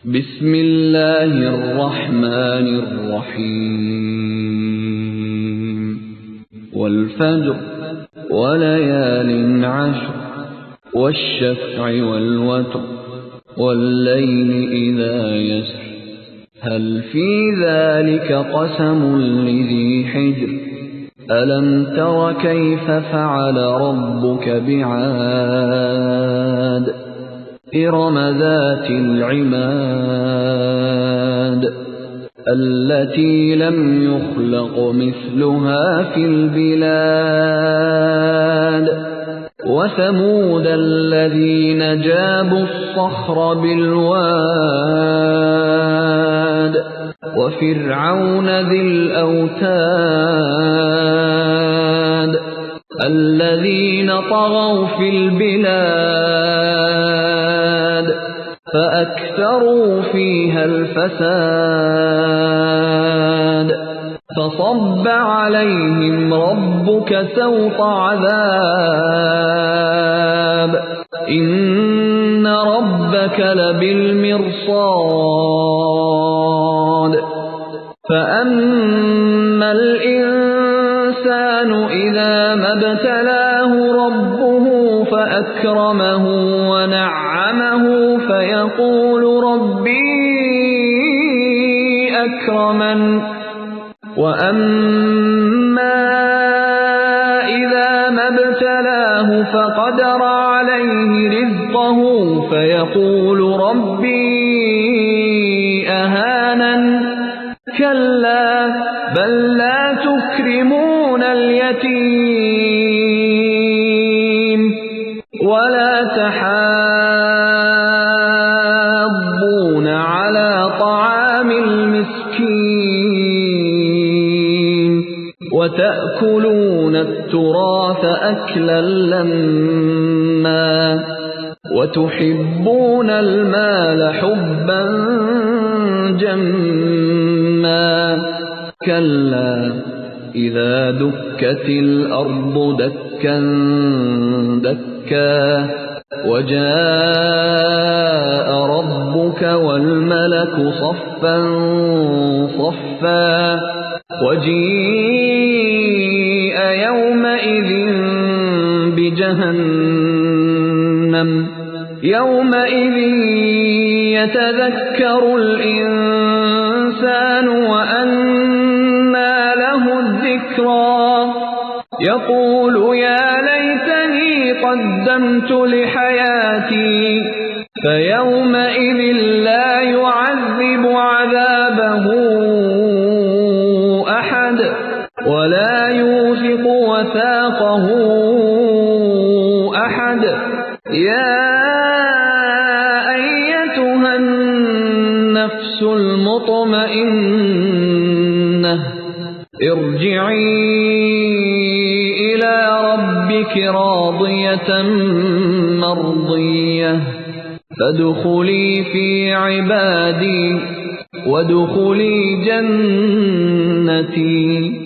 بسم الله الرحمن الرحيم والفجر وليال عشر والشفع والوتر والليل إذا يسر هل في ذلك قسم لذي حجر ألم تر كيف فعل ربك بعاد إرم ذات العماد التي لم يخلق مثلها في البلاد وثمود الذين جابوا الصخر بالواد وفرعون ذي الأوتاد الذين طغوا في البلاد فأكثروا فيها الفساد فصب عليهم ربك سوط عذاب إن ربك لبالمرصاد فأما الإنسان إذا ما ابتلاه ربه فأكرمه ونعمه فيقول ربي أكرمن وأما إذا ما ابتلاه فقدر عليه رزقه فيقول ربي أهانن كلا بل لا تكرمون اليتيم ولا تحاضون على طعام المسكين وتأكلون التراث أكلا لما وتحبون المال حبا جما كلا إذا دكت الأرض دكا دكا وجاء ربك والملك صفا صفا وجيء يومئذ بجهنم يومئذ يتذكر الإنسان وأنى له الذكرى يقول يا ليتني قدمت لحياتي فيومئذ لا يعذب عذابه أحد ولا يوثق وثاقه أحد يا أيتها النفس المطمئنة ارجعي إلى ربك راضية مرضية فادخلي في عبادي وادخلي جنتي